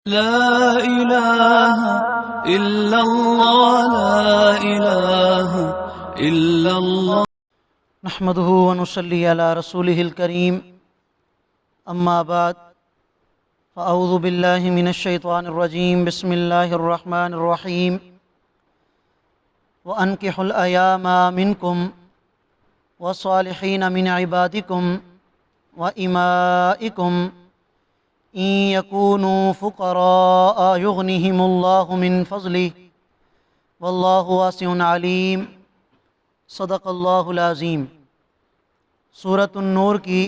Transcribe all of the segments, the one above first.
لا إله إلا الله لا إله إلا الله نحمده ونصلي على رسوله الكريم اما بعد فاعوذ بالله من الشيطان الرجيم بسم الله الرحمن الرحيم وانكحوا الايام منكم والصالحين من عبادكم وإمائكم إن يكونوا فقراء يغنهم الله من فضله والله واسع علیم صدق اللہ العظیم۔ سورۃ النور کی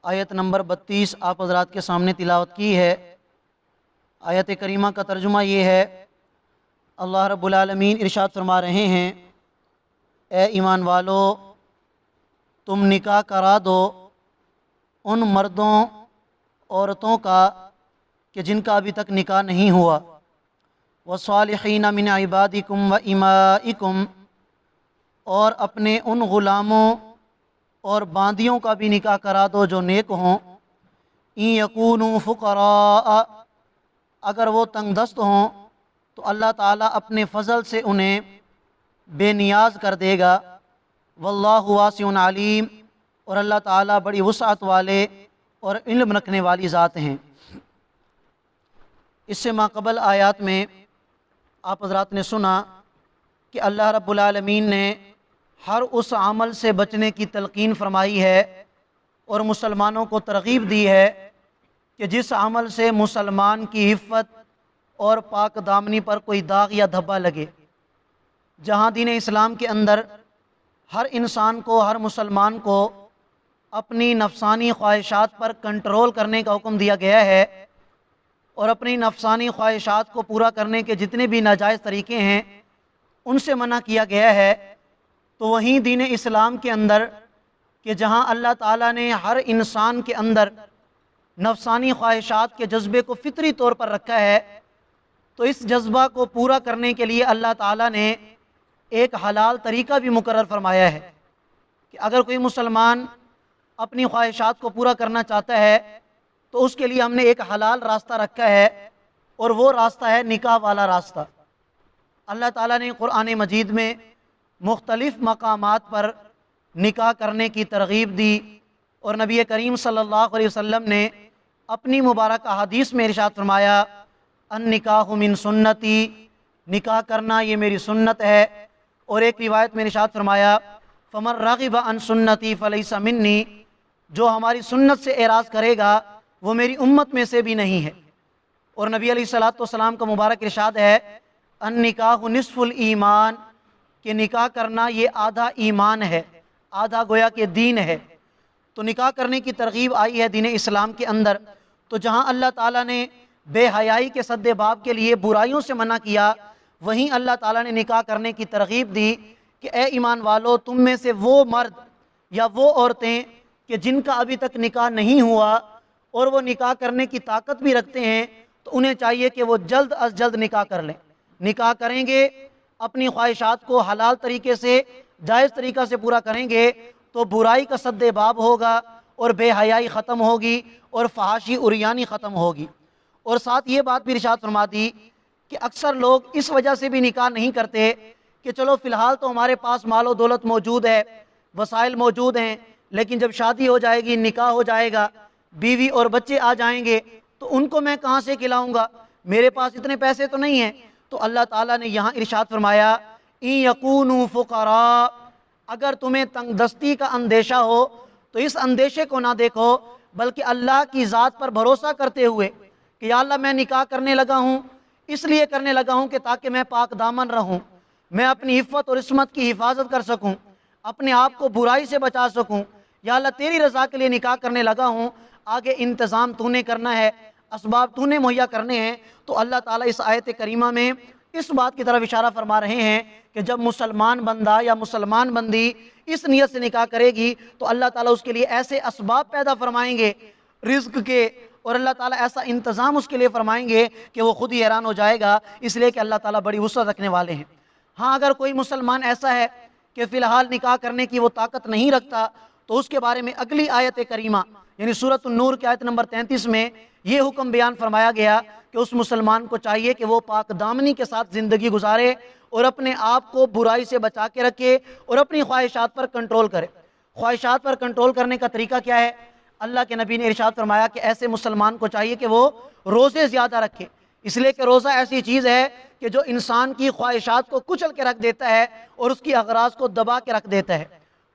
آیت نمبر 32 آپ حضرات کے سامنے تلاوت کی ہے۔ آیت کریمہ کا ترجمہ یہ ہے، اللہ رب العالمین ارشاد فرما رہے ہیں، اے ایمان والو، تم نکاح کرا دو ان مردوں عورتوں کا کہ جن کا ابھی تک نکاح نہیں ہوا، وَالصَّالِحِينَ مِنْ عِبَادِكُمْ وَإِمَائِكُمْ، اور اپنے ان غلاموں اور باندیوں کا بھی نکاح کرا دو جو نیک ہوں، إِن يَكُونُوا فُقَرَاءَ، اگر وہ تنگ دست ہوں تو اللہ تعالیٰ اپنے فضل سے انہیں بے نیاز کر دے گا، واللہ واسع علیم، اور اللہ تعالیٰ بڑی وسعت والے اور علم رکھنے والی ذات ہیں۔ اس سے ماقبل آیات میں آپ حضرات نے سنا کہ اللہ رب العالمین نے ہر اس عمل سے بچنے کی تلقین فرمائی ہے اور مسلمانوں کو ترغیب دی ہے کہ جس عمل سے مسلمان کی عفت اور پاک دامنی پر کوئی داغ یا دھبا لگے۔ جہاں دین اسلام کے اندر ہر انسان کو، ہر مسلمان کو اپنی نفسانی خواہشات پر کنٹرول کرنے کا حکم دیا گیا ہے، اور اپنی نفسانی خواہشات کو پورا کرنے کے جتنے بھی ناجائز طریقے ہیں ان سے منع کیا گیا ہے، تو وہیں دین اسلام کے اندر کہ جہاں اللہ تعالیٰ نے ہر انسان کے اندر نفسانی خواہشات کے جذبے کو فطری طور پر رکھا ہے، تو اس جذبہ کو پورا کرنے کے لیے اللہ تعالیٰ نے ایک حلال طریقہ بھی مقرر فرمایا ہے کہ اگر کوئی مسلمان اپنی خواہشات کو پورا کرنا چاہتا ہے تو اس کے لیے ہم نے ایک حلال راستہ رکھا ہے، اور وہ راستہ ہے نکاح والا راستہ۔ اللہ تعالیٰ نے قرآن مجید میں مختلف مقامات پر نکاح کرنے کی ترغیب دی، اور نبی کریم صلی اللہ علیہ وسلم نے اپنی مبارکہ حدیث میں ارشاد فرمایا، النکاح من سنتی، نکاح کرنا یہ میری سنت ہے، اور ایک روایت میں ارشاد فرمایا، فمن رغب عن سنتی فلیس منی، جو ہماری سنت سے اعراض کرے گا وہ میری امت میں سے بھی نہیں ہے۔ اور نبی علیہ الصلوۃ والسلام کا مبارک ارشاد ہے، النکاح نصف الایمان، کہ نکاح کرنا یہ آدھا ایمان ہے، آدھا گویا کہ دین ہے۔ تو نکاح کرنے کی ترغیب آئی ہے دین اسلام کے اندر، تو جہاں اللہ تعالیٰ نے بے حیائی کے سد باب کے لیے برائیوں سے منع کیا، وہیں اللہ تعالیٰ نے نکاح کرنے کی ترغیب دی کہ اے ایمان والو، تم میں سے وہ مرد یا وہ عورتیں کہ جن کا ابھی تک نکاح نہیں ہوا اور وہ نکاح کرنے کی طاقت بھی رکھتے ہیں، تو انہیں چاہیے کہ وہ جلد از جلد نکاح کر لیں۔ نکاح کریں گے، اپنی خواہشات کو حلال طریقے سے، جائز طریقہ سے پورا کریں گے تو برائی کا سد باب ہوگا، اور بے حیائی ختم ہوگی، اور فحاشی عریانی ختم ہوگی۔ اور ساتھ یہ بات بھی ارشاد فرما دی کہ اکثر لوگ اس وجہ سے بھی نکاح نہیں کرتے کہ چلو فی الحال تو ہمارے پاس مال و دولت موجود ہے، وسائل موجود ہیں، لیکن جب شادی ہو جائے گی، نکاح ہو جائے گا، بیوی اور بچے آ جائیں گے تو ان کو میں کہاں سے کھلاؤں گا، میرے پاس اتنے پیسے تو نہیں ہیں۔ تو اللہ تعالیٰ نے یہاں ارشاد فرمایا، ان یکونوا فقراء، اگر تمہیں تنگ دستی کا اندیشہ ہو تو اس اندیشے کو نہ دیکھو، بلکہ اللہ کی ذات پر بھروسہ کرتے ہوئے کہ یا اللہ میں نکاح کرنے لگا ہوں، اس لیے کرنے لگا ہوں کہ تاکہ میں پاک دامن رہوں، میں اپنی عفت اور عصمت کی حفاظت کر سکوں، اپنے آپ کو برائی سے بچا سکوں، یا اللہ تیری رضا کے لیے نکاح کرنے لگا ہوں، آگے انتظام تو نے کرنا ہے، اسباب تو نے مہیا کرنے ہیں۔ تو اللہ تعالیٰ اس آیت کریمہ میں اس بات کی طرف اشارہ فرما رہے ہیں کہ جب مسلمان بندہ یا مسلمان بندی اس نیت سے نکاح کرے گی تو اللہ تعالیٰ اس کے لیے ایسے اسباب پیدا فرمائیں گے رزق کے، اور اللہ تعالیٰ ایسا انتظام اس کے لیے فرمائیں گے کہ وہ خود ہی حیران ہو جائے گا، اس لیے کہ اللہ تعالیٰ بڑی وسعت رکھنے والے ہیں۔ ہاں اگر کوئی مسلمان ایسا ہے کہ فی الحال نکاح کرنے کی وہ طاقت نہیں رکھتا، تو اس کے بارے میں اگلی آیت کریمہ یعنی سورۃ النور کی آیت نمبر 33 میں یہ حکم بیان فرمایا گیا کہ اس مسلمان کو چاہیے کہ وہ پاک دامنی کے ساتھ زندگی گزارے اور اپنے آپ کو برائی سے بچا کے رکھے اور اپنی خواہشات پر کنٹرول کرے۔ خواہشات پر کنٹرول کرنے کا طریقہ کیا ہے؟ اللہ کے نبی نے ارشاد فرمایا کہ ایسے مسلمان کو چاہیے کہ وہ روزے زیادہ رکھے، اس لیے کہ روزہ ایسی چیز ہے کہ جو انسان کی خواہشات کو کچل کے رکھ دیتا ہے اور اس کی اغراض کو دبا کے رکھ دیتا ہے۔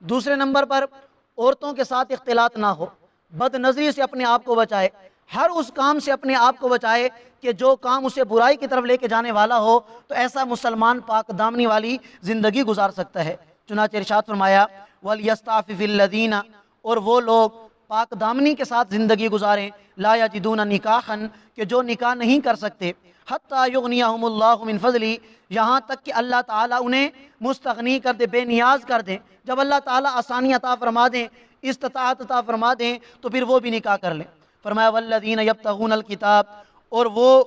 دوسرے نمبر پر عورتوں کے ساتھ اختلاط نہ ہو، بد نظری سے اپنے آپ کو بچائے، ہر اس کام سے اپنے آپ کو بچائے کہ جو کام اسے برائی کی طرف لے کے جانے والا ہو، تو ایسا مسلمان پاک دامنی والی زندگی گزار سکتا ہے۔ چنانچہ ارشاد فرمایا وَلْيَسْتَعْفِفِ الَّذِينَ، اور وہ لوگ پاک دامنی کے ساتھ زندگی گزاریں، لا یجدون نکاحا، کہ جو نکاح نہیں کر سکتے، حتیٰ یغنیہم اللہ من فضلی، یہاں تک کہ اللہ تعالیٰ انہیں مستغنی کر دے، بے نیاز کر دیں۔ جب اللہ تعالیٰ آسانی عطا فرما دیں، استطاعت عطا فرما دیں، تو پھر وہ بھی نکاح کر لیں۔ فرمایا والذین یبتغون الکتاب، اور وہ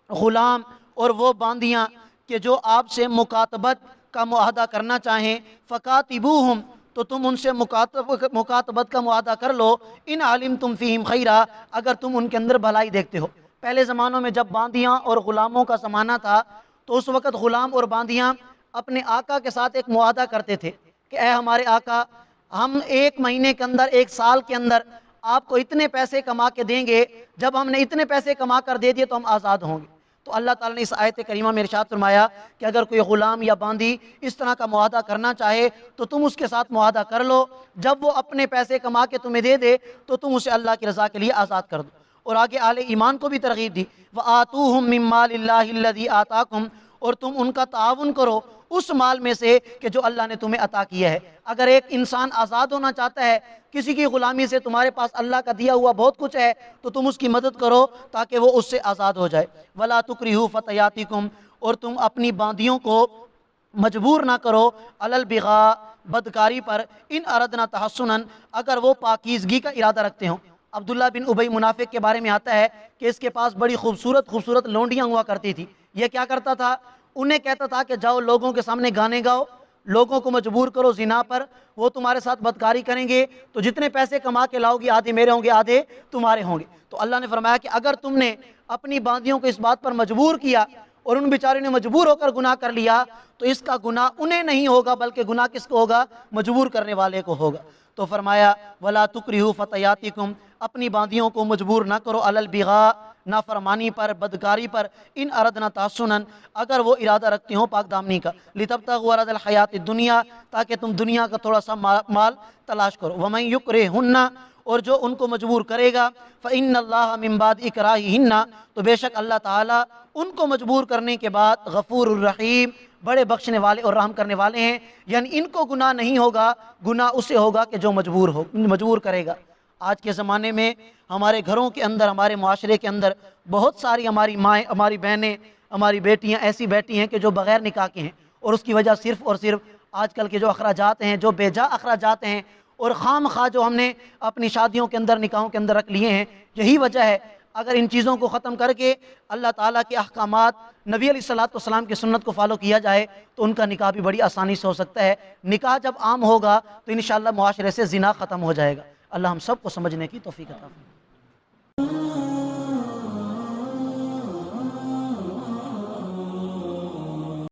غلام اور وہ باندیاں کہ جو آپ سے مکاتبت کا معاہدہ کرنا چاہیں، فکاتبوہم، تو تم ان سے مکاتبت کا معاہدہ کر لو، ان علمتم فیہم خیرا، اگر تم ان کے اندر بھلائی دیکھتے ہو۔ پہلے زمانوں میں جب باندیاں اور غلاموں کا زمانہ تھا تو اس وقت غلام اور باندیاں اپنے آقا کے ساتھ ایک معاہدہ کرتے تھے کہ اے ہمارے آقا، ہم 1 مہینے کے اندر، 1 سال کے اندر آپ کو اتنے پیسے کما کے دیں گے، جب ہم نے اتنے پیسے کما کر دے دیے تو ہم آزاد ہوں گے۔ تو اللہ تعالیٰ نے اس آیت کریمہ میں ارشاد فرمایا کہ اگر کوئی غلام یا باندی اس طرح کا معاہدہ کرنا چاہے تو تم اس کے ساتھ معاہدہ کر لو، جب وہ اپنے پیسے کما کے تمہیں دے دے تو تم اسے اللہ کی رضا کے لیے آزاد کر دو۔ اور آگے اہل ایمان کو بھی ترغیب دی، وَآتُوهُم مِّن مَّالِ اللَّهِ الَّذِي آتَاكُمْ، اور تم ان کا تعاون کرو اس مال میں سے کہ جو اللہ نے تمہیں عطا کیا ہے۔ اگر ایک انسان آزاد ہونا چاہتا ہے، کسی کی غلامی سے، تمہارے پاس اللہ کا دیا ہوا بہت کچھ ہے، تو تم اس کی مدد کرو تاکہ وہ اس سے آزاد ہو جائے۔ وَلَا تُكْرِهُوا فَتَيَاتِكُمْ، اور تم اپنی باندیوں کو مجبور نہ کرو، عَلَى الْبِغَاء، بدکاری پر، ان اردنا تحسناً، اگر وہ پاکیزگی کا ارادہ رکھتے ہوں۔ عبداللہ بن ابی منافق کے بارے میں آتا ہے کہ اس کے پاس بڑی خوبصورت لونڈیاں ہوا کرتی تھی۔ یہ کیا کرتا تھا؟ انہیں کہتا تھا کہ جاؤ لوگوں کے سامنے گانے گاؤ، لوگوں کو مجبور کرو زنا پر، وہ تمہارے ساتھ بدکاری کریں گے، تو جتنے پیسے کما کے لاؤ گی آدھے میرے ہوں گے، آدھے تمہارے ہوں گے۔ تو اللہ نے فرمایا کہ اگر تم نے اپنی باندیوں کو اس بات پر مجبور کیا اور ان بیچارے نے مجبور ہو کر گناہ کر لیا، تو اس کا گناہ انہیں نہیں ہوگا بلکہ گناہ کس کو ہوگا؟ مجبور کرنے والے کو ہوگا۔ تو فرمایا وَلَا تُكْرِهُوا فَتَيَاتِكُمْ، اپنی باندیوں کو مجبور نہ کرو، عَلَى الْبِغَاء، نافرمانی پر، بدکاری پر، ان اردنا تحسناً، اگر وہ ارادہ رکھتے ہوں پاک دامنی کا، لِتَبْتَغُوا عَرَضَ الْحَيَاةِ الدُّنْيَا، تاکہ تم دنیا کا تھوڑا سا مال تلاش کرو۔ وَمَن يُكْرِهُنَّ، اور جو ان کو مجبور کرے گا، فَإِنَّ اللَّهَ مِن بَعْدِ إِكْرَاهِهِنَّ، تو بے شک اللہ تعالیٰ ان کو مجبور کرنے کے بعد غفور الرحیم، بڑے بخشنے والے اور رحم کرنے والے ہیں۔ یعنی ان کو گناہ نہیں ہوگا، گناہ اسے ہوگا کہ جو مجبور کرے گا۔ آج کے زمانے میں ہمارے گھروں کے اندر، ہمارے معاشرے کے اندر بہت ساری ہماری مائیں، ہماری بہنیں، ہماری بیٹیاں ایسی بیٹھی ہیں کہ جو بغیر نکاح کے ہیں، اور اس کی وجہ صرف اور صرف آج کل کے جو اخراجات ہیں، جو بے جا اخراجات ہیں، اور خام خواہ جو ہم نے اپنی شادیوں کے اندر، نکاحوں کے اندر رکھ لیے ہیں، یہی وجہ ہے۔ اگر ان چیزوں کو ختم کر کے اللہ تعالیٰ کے احکامات، نبی علیہ الصلوۃ کی سنت کو فالو کیا جائے تو ان کا نکاح بھی بڑی آسانی سے ہو سکتا ہے۔ نکاح جب عام ہوگا تو انشاءاللہ معاشرے سے زنا ختم ہو جائے گا۔ اللہ ہم سب کو سمجھنے کی توفیق عطا فرمائے۔